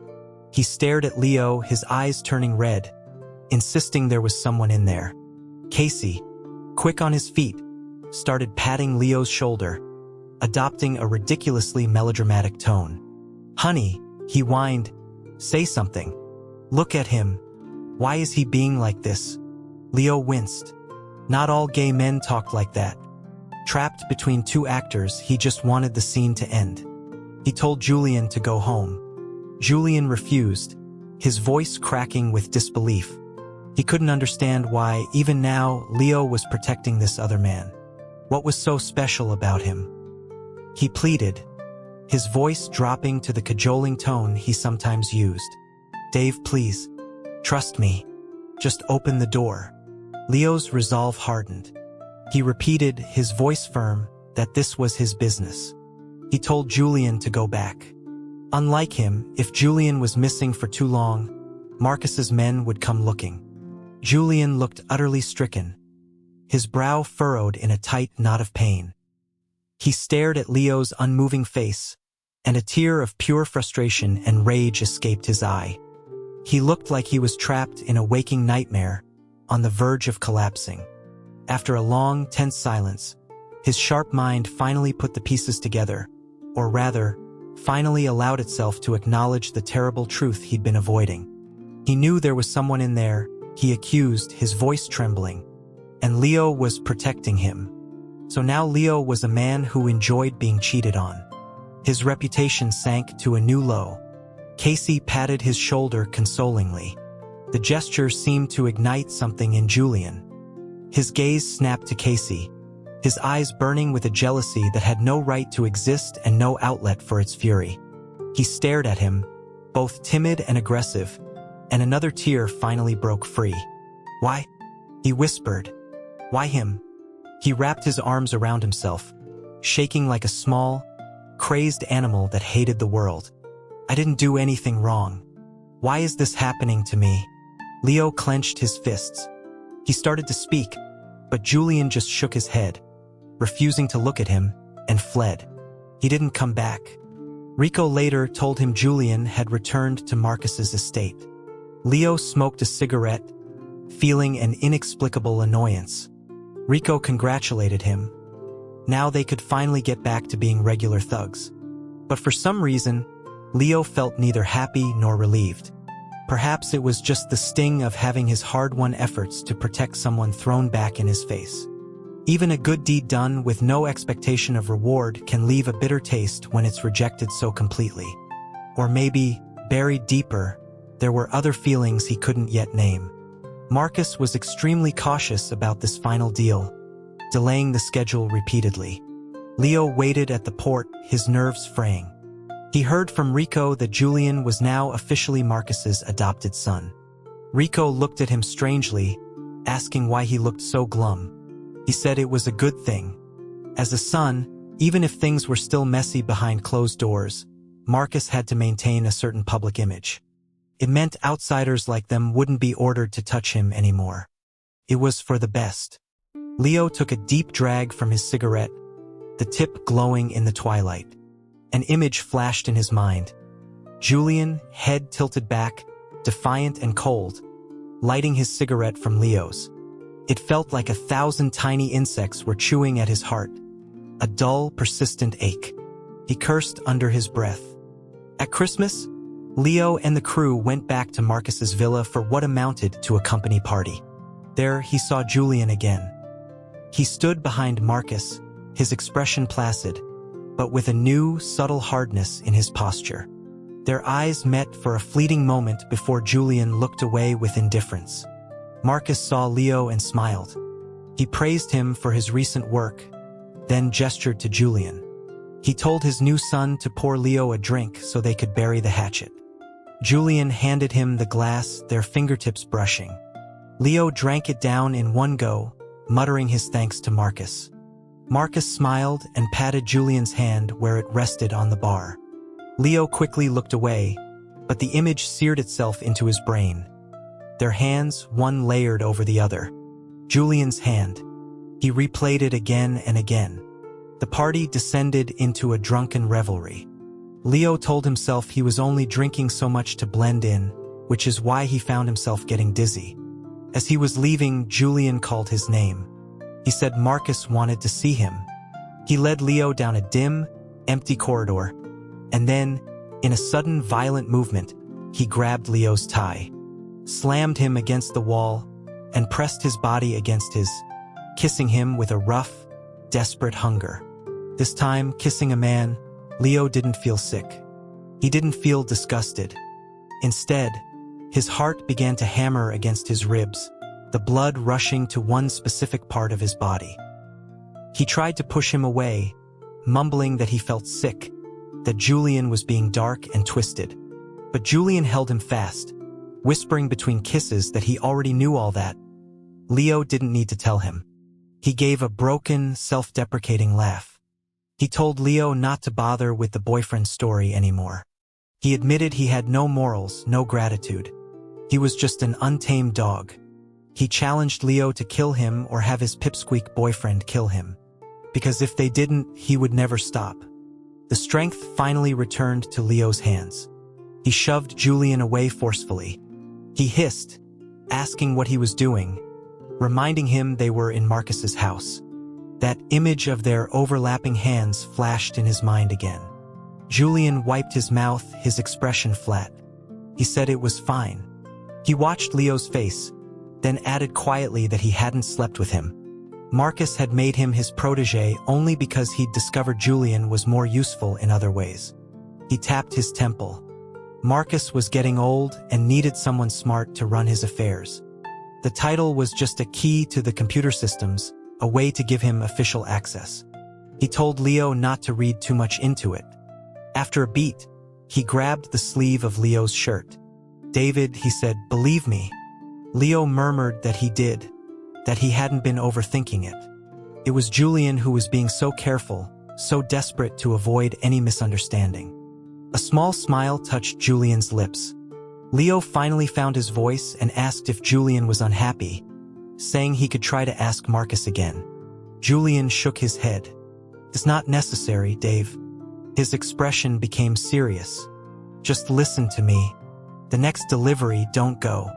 Speaker 1: He stared at Leo, his eyes turning red, insisting there was someone in there. Casey, quick on his feet, started patting Leo's shoulder, adopting a ridiculously melodramatic tone. "Honey," he whined, "say something. Look at him. Why is he being like this?" Leo winced. Not all gay men talked like that. Trapped between two actors, he just wanted the scene to end. He told Julian to go home. Julian refused, his voice cracking with disbelief. He couldn't understand why, even now, Leo was protecting this other man. What was so special about him? He pleaded, his voice dropping to the cajoling tone he sometimes used. "Dave, please. Trust me. Just open the door." Leo's resolve hardened. He repeated, his voice firm, that this was his business. He told Julian to go back. Unlike him, if Julian was missing for too long, Marcus's men would come looking. Julian looked utterly stricken, his brow furrowed in a tight knot of pain. He stared at Leo's unmoving face, and a tear of pure frustration and rage escaped his eye. He looked like he was trapped in a waking nightmare, on the verge of collapsing. After a long, tense silence, his sharp mind finally put the pieces together, or rather, finally allowed itself to acknowledge the terrible truth he'd been avoiding. He knew there was someone in there, he accused, his voice trembling, and Leo was protecting him. So now Leo was a man who enjoyed being cheated on. His reputation sank to a new low. Casey patted his shoulder consolingly. The gesture seemed to ignite something in Julian. His gaze snapped to Casey, his eyes burning with a jealousy that had no right to exist and no outlet for its fury. He stared at him, both timid and aggressive, and another tear finally broke free. "Why?" he whispered. "Why him?" He wrapped his arms around himself, shaking like a small, crazed animal that hated the world. "I didn't do anything wrong. Why is this happening to me?" Leo clenched his fists. He started to speak, but Julian just shook his head, refusing to look at him, and fled. He didn't come back. Rico later told him Julian had returned to Marcus's estate. Leo smoked a cigarette, feeling an inexplicable annoyance. Rico congratulated him. Now they could finally get back to being regular thugs. But for some reason, Leo felt neither happy nor relieved. Perhaps it was just the sting of having his hard-won efforts to protect someone thrown back in his face. Even a good deed done with no expectation of reward can leave a bitter taste when it's rejected so completely. Or maybe, buried deeper, there were other feelings he couldn't yet name. Marcus was extremely cautious about this final deal, delaying the schedule repeatedly. Leo waited at the port, his nerves fraying. He heard from Rico that Julian was now officially Marcus's adopted son. Rico looked at him strangely, asking why he looked so glum. He said it was a good thing. As a son, even if things were still messy behind closed doors, Marcus had to maintain a certain public image. It meant outsiders like them wouldn't be ordered to touch him anymore. It was for the best. Leo took a deep drag from his cigarette, the tip glowing in the twilight. An image flashed in his mind. Julian, head tilted back, defiant and cold, lighting his cigarette from Leo's. It felt like 1,000 tiny insects were chewing at his heart, a dull, persistent ache. He cursed under his breath. At Christmas, Leo and the crew went back to Marcus's villa for what amounted to a company party. There, he saw Julian again. He stood behind Marcus, his expression placid, but with a new, subtle hardness in his posture. Their eyes met for a fleeting moment before Julian looked away with indifference. Marcus saw Leo and smiled. He praised him for his recent work, then gestured to Julian. He told his new son to pour Leo a drink so they could bury the hatchet. Julian handed him the glass, their fingertips brushing. Leo drank it down in one go, muttering his thanks to Marcus. Marcus smiled and patted Julian's hand where it rested on the bar. Leo quickly looked away, but the image seared itself into his brain. Their hands, one layered over the other. Julian's hand. He replayed it again and again. The party descended into a drunken revelry. Leo told himself he was only drinking so much to blend in, which is why he found himself getting dizzy. As he was leaving, Julian called his name. He said Marcus wanted to see him. He led Leo down a dim, empty corridor, and then, in a sudden violent movement, he grabbed Leo's tie, slammed him against the wall, and pressed his body against his, kissing him with a rough, desperate hunger. This time, kissing a man, Leo didn't feel sick. He didn't feel disgusted. Instead, his heart began to hammer against his ribs, the blood rushing to one specific part of his body. He tried to push him away, mumbling that he felt sick, that Julian was being dark and twisted. But Julian held him fast, whispering between kisses that he already knew all that. Leo didn't need to tell him. He gave a broken, self-deprecating laugh. He told Leo not to bother with the boyfriend story anymore. He admitted he had no morals, no gratitude. He was just an untamed dog. He challenged Leo to kill him or have his pipsqueak boyfriend kill him. Because if they didn't, he would never stop. The strength finally returned to Leo's hands. He shoved Julian away forcefully. He hissed, asking what he was doing, reminding him they were in Marcus's house. That image of their overlapping hands flashed in his mind again. Julian wiped his mouth, his expression flat. He said it was fine. He watched Leo's face, then added quietly that he hadn't slept with him. Marcus had made him his protege only because he'd discovered Julian was more useful in other ways. He tapped his temple. Marcus was getting old and needed someone smart to run his affairs. The title was just a key to the computer systems, a way to give him official access. He told Leo not to read too much into it. After a beat, he grabbed the sleeve of Leo's shirt. "David," he said, "believe me." Leo murmured that he did, that he hadn't been overthinking it. It was Julian who was being so careful, so desperate to avoid any misunderstanding. A small smile touched Julian's lips. Leo finally found his voice and asked if Julian was unhappy, saying he could try to ask Marcus again. Julian shook his head. "It's not necessary, Dave." His expression became serious. "Just listen to me. The next delivery, don't go."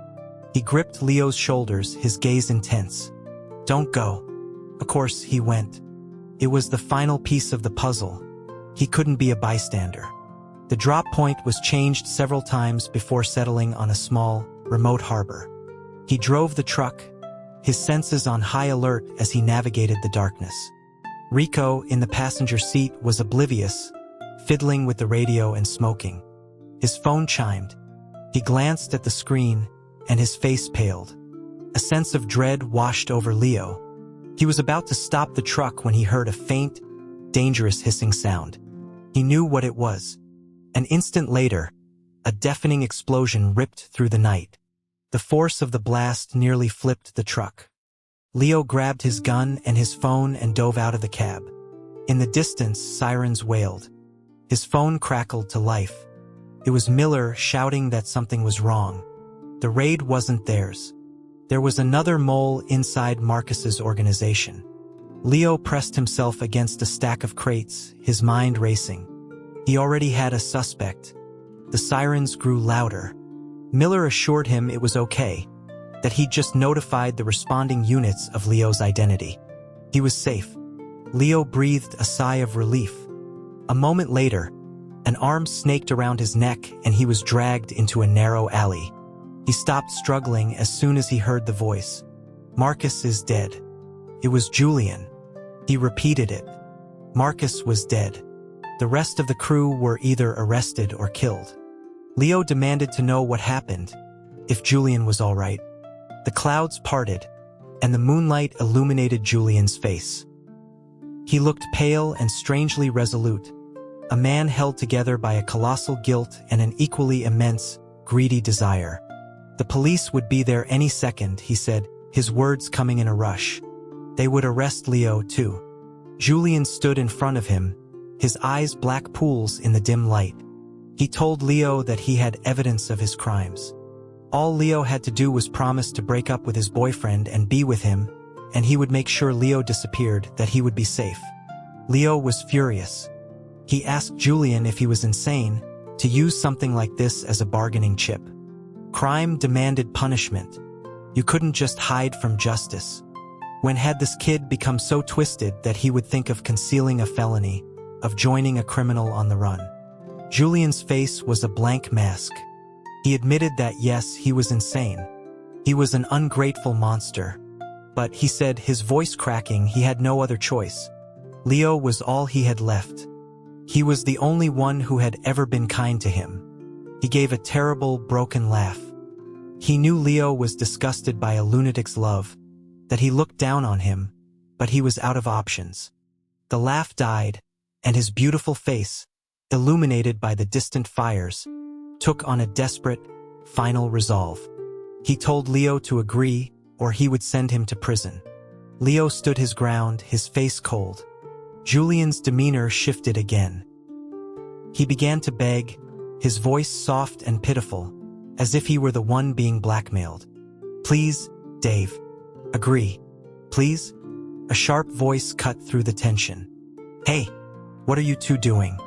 Speaker 1: He gripped Leo's shoulders, his gaze intense. "Don't go." Of course, he went. It was the final piece of the puzzle. He couldn't be a bystander. The drop point was changed several times before settling on a small, remote harbor. He drove the truck, his senses on high alert as he navigated the darkness. Rico, in the passenger seat, was oblivious, fiddling with the radio and smoking. His phone chimed. He glanced at the screen, and his face paled. A sense of dread washed over Leo. He was about to stop the truck when he heard a faint, dangerous hissing sound. He knew what it was. An instant later, a deafening explosion ripped through the night. The force of the blast nearly flipped the truck. Leo grabbed his gun and his phone and dove out of the cab. In the distance, sirens wailed. His phone crackled to life. It was Miller shouting that something was wrong. The raid wasn't theirs. There was another mole inside Marcus's organization. Leo pressed himself against a stack of crates, his mind racing. He already had a suspect. The sirens grew louder. Miller assured him it was okay, that he'd just notified the responding units of Leo's identity. He was safe. Leo breathed a sigh of relief. A moment later, an arm snaked around his neck and he was dragged into a narrow alley. He stopped struggling as soon as he heard the voice. "Marcus is dead." It was Julian. He repeated it. Marcus was dead. The rest of the crew were either arrested or killed. Leo demanded to know what happened, if Julian was all right. The clouds parted, and the moonlight illuminated Julian's face. He looked pale and strangely resolute, a man held together by a colossal guilt and an equally immense, greedy desire. The police would be there any second, he said, his words coming in a rush. They would arrest Leo, too. Julian stood in front of him, his eyes black pools in the dim light. He told Leo that he had evidence of his crimes. All Leo had to do was promise to break up with his boyfriend and be with him, and he would make sure Leo disappeared, that he would be safe. Leo was furious. He asked Julian if he was insane to use something like this as a bargaining chip. Crime demanded punishment. You couldn't just hide from justice. When had this kid become so twisted that he would think of concealing a felony, of joining a criminal on the run? Julian's face was a blank mask. He admitted that yes, he was insane. He was an ungrateful monster. But, he said, his voice cracking, he had no other choice. Leo was all he had left. He was the only one who had ever been kind to him. He gave a terrible, broken laugh. He knew Leo was disgusted by a lunatic's love, that he looked down on him, but he was out of options. The laugh died, and his beautiful face, illuminated by the distant fires, took on a desperate, final resolve. He told Leo to agree, or he would send him to prison. Leo stood his ground, his face cold. Julian's demeanor shifted again. He began to beg, his voice soft and pitiful, as if he were the one being blackmailed. "Please, Dave. Agree. Please?" A sharp voice cut through the tension. "Hey, what are you two doing?"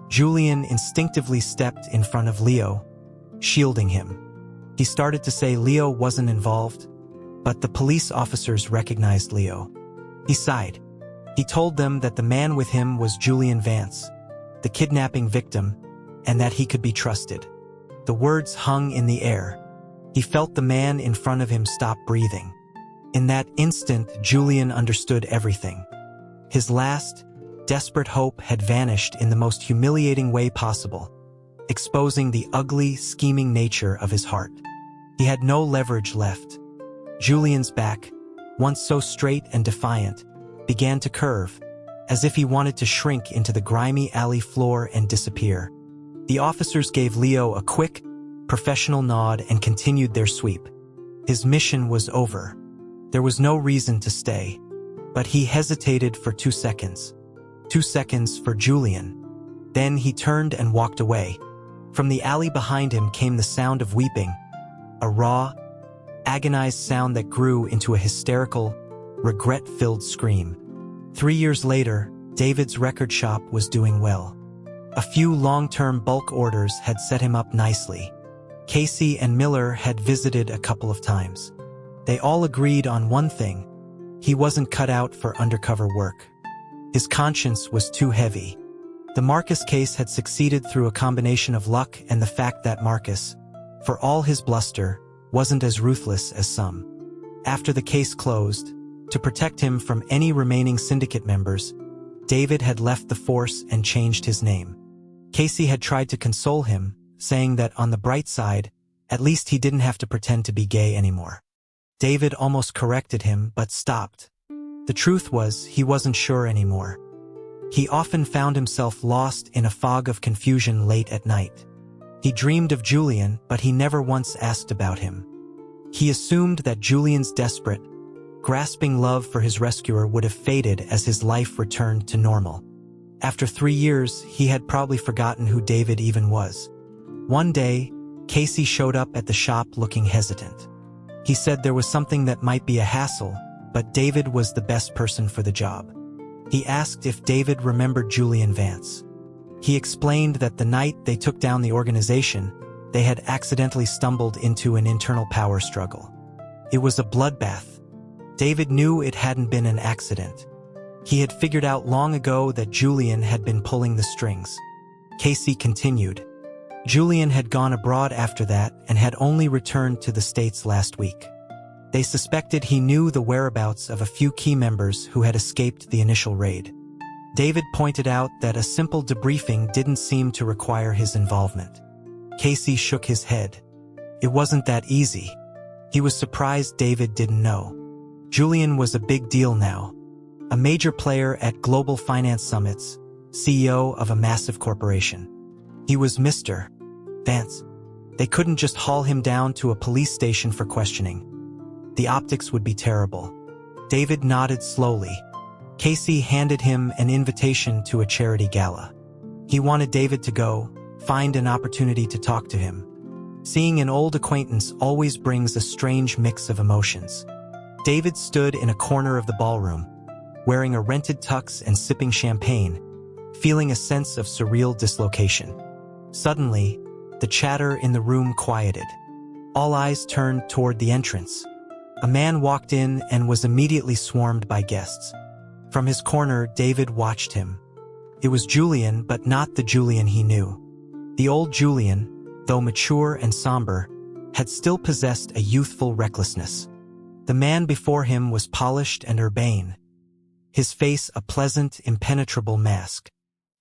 Speaker 1: Julian instinctively stepped in front of Leo, shielding him. He started to say Leo wasn't involved, but the police officers recognized Leo. He sighed. He told them that the man with him was Julian Vance, the kidnapping victim, and that he could be trusted. The words hung in the air. He felt the man in front of him stop breathing. In that instant, Julian understood everything. His last, desperate hope had vanished in the most humiliating way possible, exposing the ugly, scheming nature of his heart. He had no leverage left. Julian's back, once so straight and defiant, began to curve, as if he wanted to shrink into the grimy alley floor and disappear. The officers gave Leo a quick, professional nod and continued their sweep. His mission was over. There was no reason to stay. But he hesitated for 2 seconds. 2 seconds for Julian. Then he turned and walked away. From the alley behind him came the sound of weeping, a raw, agonized sound that grew into a hysterical, regret-filled scream. 3 years later, David's record shop was doing well. A few long-term bulk orders had set him up nicely. Casey and Miller had visited a couple of times. They all agreed on one thing: he wasn't cut out for undercover work. His conscience was too heavy. The Marcus case had succeeded through a combination of luck and the fact that Marcus, for all his bluster, wasn't as ruthless as some. After the case closed, to protect him from any remaining syndicate members, David had left the force and changed his name. Casey had tried to console him, saying that on the bright side, at least he didn't have to pretend to be gay anymore. David almost corrected him but stopped. The truth was, he wasn't sure anymore. He often found himself lost in a fog of confusion late at night. He dreamed of Julian, but he never once asked about him. He assumed that Julian's desperate, grasping love for his rescuer would have faded as his life returned to normal. After 3 years, he had probably forgotten who David even was. One day, Casey showed up at the shop looking hesitant. He said there was something that might be a hassle, but David was the best person for the job. He asked if David remembered Julian Vance. He explained that the night they took down the organization, they had accidentally stumbled into an internal power struggle. It was a bloodbath. David knew it hadn't been an accident. He had figured out long ago that Julian had been pulling the strings. Casey continued. Julian had gone abroad after that and had only returned to the States last week. They suspected he knew the whereabouts of a few key members who had escaped the initial raid. David pointed out that a simple debriefing didn't seem to require his involvement. Casey shook his head. It wasn't that easy. He was surprised David didn't know. Julian was a big deal now. A major player at global finance summits, CEO of a massive corporation. He was Mr. Vance. They couldn't just haul him down to a police station for questioning. The optics would be terrible. David nodded slowly. Casey handed him an invitation to a charity gala. He wanted David to go, find an opportunity to talk to him. Seeing an old acquaintance always brings a strange mix of emotions. David stood in a corner of the ballroom, wearing a rented tux and sipping champagne, feeling a sense of surreal dislocation. Suddenly, the chatter in the room quieted. All eyes turned toward the entrance. A man walked in and was immediately swarmed by guests. From his corner, David watched him. It was Julian, but not the Julian he knew. The old Julian, though mature and somber, had still possessed a youthful recklessness. The man before him was polished and urbane, his face a pleasant, impenetrable mask.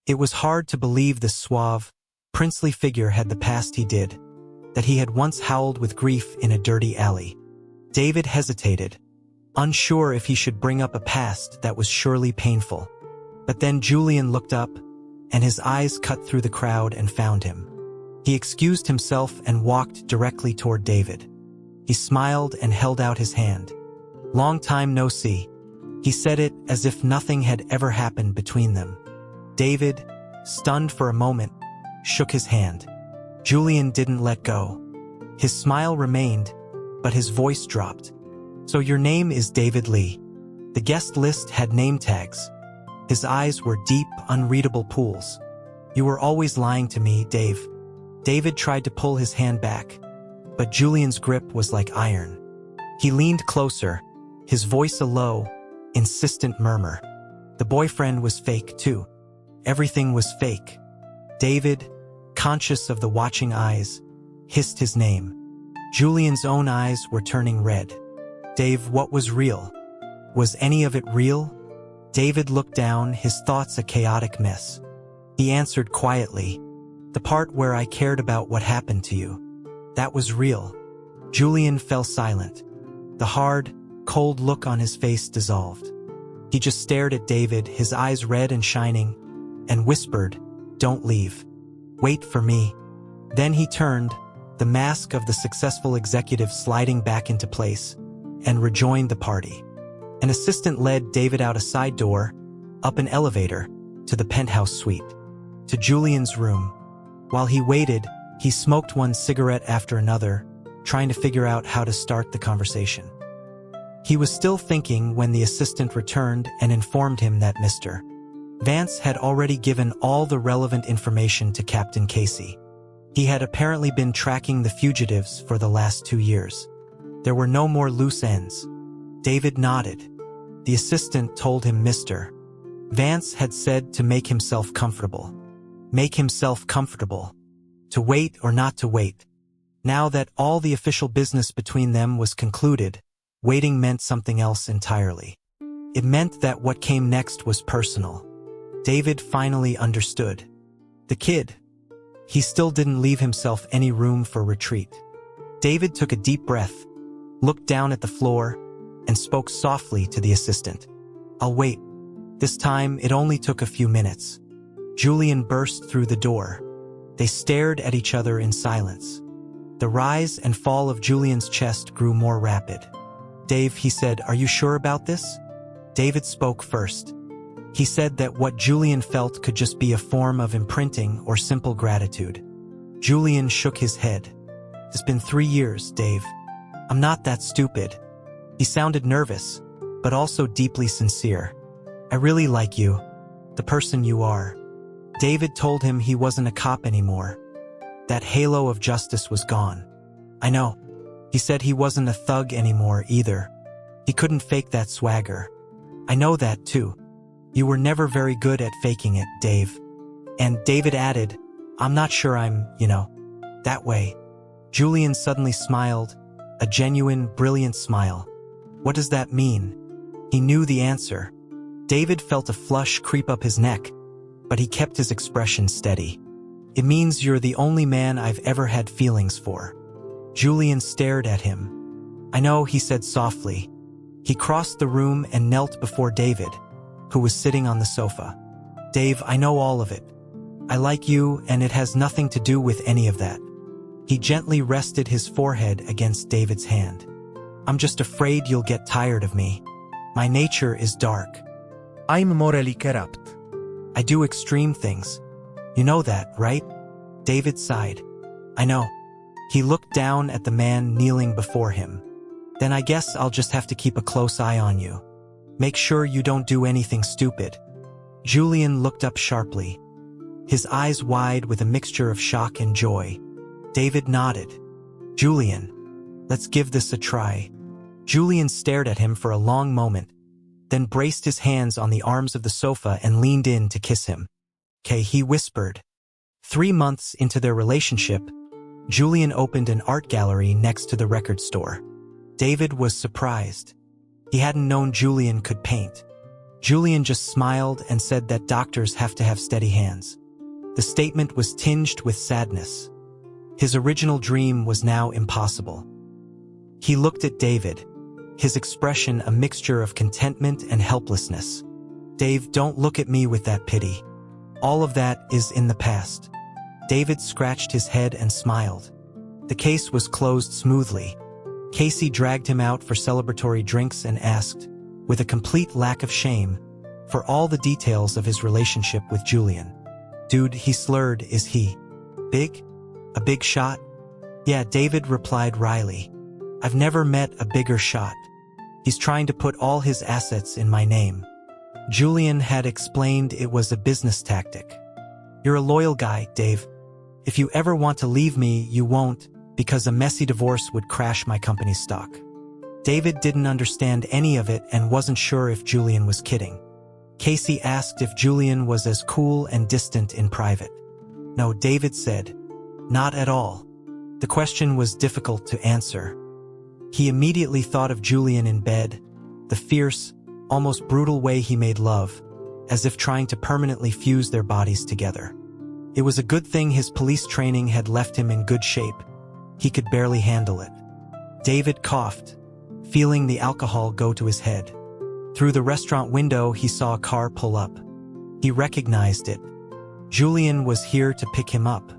Speaker 1: It was hard to believe this suave, princely figure had the past he did, that he had once howled with grief in a dirty alley. David hesitated, unsure if he should bring up a past that was surely painful. But then Julian looked up, and his eyes cut through the crowd and found him. He excused himself and walked directly toward David. He smiled and held out his hand. Long time no see. He said it as if nothing had ever happened between them. David, stunned for a moment, shook his hand. Julian didn't let go. His smile remained, but his voice dropped. So your name is David Lee. The guest list had name tags. His eyes were deep, unreadable pools. You were always lying to me, Dave. David tried to pull his hand back, but Julian's grip was like iron. He leaned closer, his voice a low, insistent murmur. The boyfriend was fake, too. Everything was fake. David, conscious of the watching eyes, hissed his name. Julian's own eyes were turning red. Dave, what was real? Was any of it real? David looked down, his thoughts a chaotic mess. He answered quietly, the part where I cared about what happened to you. That was real. Julian fell silent. The hard, cold look on his face dissolved. He just stared at David, his eyes red and shining, and whispered, don't leave. Wait for me. Then he turned, the mask of the successful executive sliding back into place, and rejoined the party. An assistant led David out a side door, up an elevator, to the penthouse suite, to Julian's room. While he waited, he smoked one cigarette after another, trying to figure out how to start the conversation. He was still thinking when the assistant returned and informed him that Mr. Vance had already given all the relevant information to Captain Casey. He had apparently been tracking the fugitives for the last 2 years. There were no more loose ends. David nodded. The assistant told him Mr. Vance had said to make himself comfortable. Make himself comfortable. To wait or not to wait. Now that all the official business between them was concluded, waiting meant something else entirely. It meant that what came next was personal. David finally understood. The kid. He still didn't leave himself any room for retreat. David took a deep breath, looked down at the floor, and spoke softly to the assistant. "I'll wait." This time, it only took a few minutes. Julian burst through the door. They stared at each other in silence. The rise and fall of Julian's chest grew more rapid. "Dave," he said, "are you sure about this?" David spoke first. He said that what Julian felt could just be a form of imprinting or simple gratitude. Julian shook his head. "It's been 3 years, Dave. I'm not that stupid." He sounded nervous, but also deeply sincere. "I really like you, the person you are." David told him he wasn't a cop anymore. That halo of justice was gone. "I know." He said he wasn't a thug anymore either. He couldn't fake that swagger. "I know that too. You were never very good at faking it, Dave." And David added, "I'm not sure I'm, that way." Julian suddenly smiled, a genuine, brilliant smile. "What does that mean?" He knew the answer. David felt a flush creep up his neck, but he kept his expression steady. "It means you're the only man I've ever had feelings for." Julian stared at him. "I know," he said softly. He crossed the room and knelt before David, who was sitting on the sofa. "Dave, I know all of it. I like you, and it has nothing to do with any of that." He gently rested his forehead against David's hand. "I'm just afraid you'll get tired of me. My nature is dark.
Speaker 2: I'm morally corrupt.
Speaker 1: I do extreme things. You know that, right?" David sighed. "I know." He looked down at the man kneeling before him. "Then I guess I'll just have to keep a close eye on you. Make sure you don't do anything stupid." Julian looked up sharply, his eyes wide with a mixture of shock and joy. David nodded. "Julian, let's give this a try." Julian stared at him for a long moment, then braced his hands on the arms of the sofa and leaned in to kiss him. "'Kay," he whispered. 3 months into their relationship, Julian opened an art gallery next to the record store. David was surprised. He hadn't known Julian could paint. Julian just smiled and said that doctors have to have steady hands. The statement was tinged with sadness. His original dream was now impossible. He looked at David, his expression a mixture of contentment and helplessness. "Dave, don't look at me with that pity. All of that is in the past." David scratched his head and smiled. The case was closed smoothly. Casey dragged him out for celebratory drinks and asked, with a complete lack of shame, for all the details of his relationship with Julian. "Dude," he slurred, "is he big? A big shot?" "Yeah," David replied wryly. "I've never met a bigger shot. He's trying to put all his assets in my name." Julian had explained it was a business tactic. "You're a loyal guy, Dave. If you ever want to leave me, you won't, because a messy divorce would crash my company's stock." David didn't understand any of it and wasn't sure if Julian was kidding. Casey asked if Julian was as cool and distant in private. "No," David said. "Not at all." The question was difficult to answer. He immediately thought of Julian in bed, the fierce, almost brutal way he made love, as if trying to permanently fuse their bodies together. It was a good thing his police training had left him in good shape. He could barely handle it. David coughed, feeling the alcohol go to his head. Through the restaurant window, he saw a car pull up. He recognized it. Julian was here to pick him up.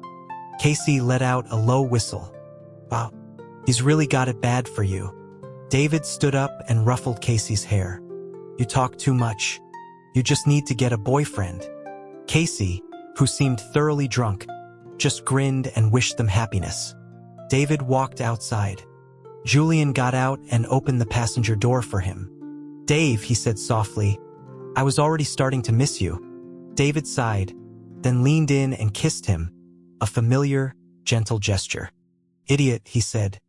Speaker 1: Casey let out a low whistle. "Wow, he's really got it bad for you." David stood up and ruffled Casey's hair. "You talk too much. You just need to get a boyfriend." Casey, who seemed thoroughly drunk, just grinned and wished them happiness. David walked outside. Julian got out and opened the passenger door for him. "Dave," he said softly, "I was already starting to miss you." David sighed, then leaned in and kissed him, a familiar, gentle gesture. "Idiot," he said.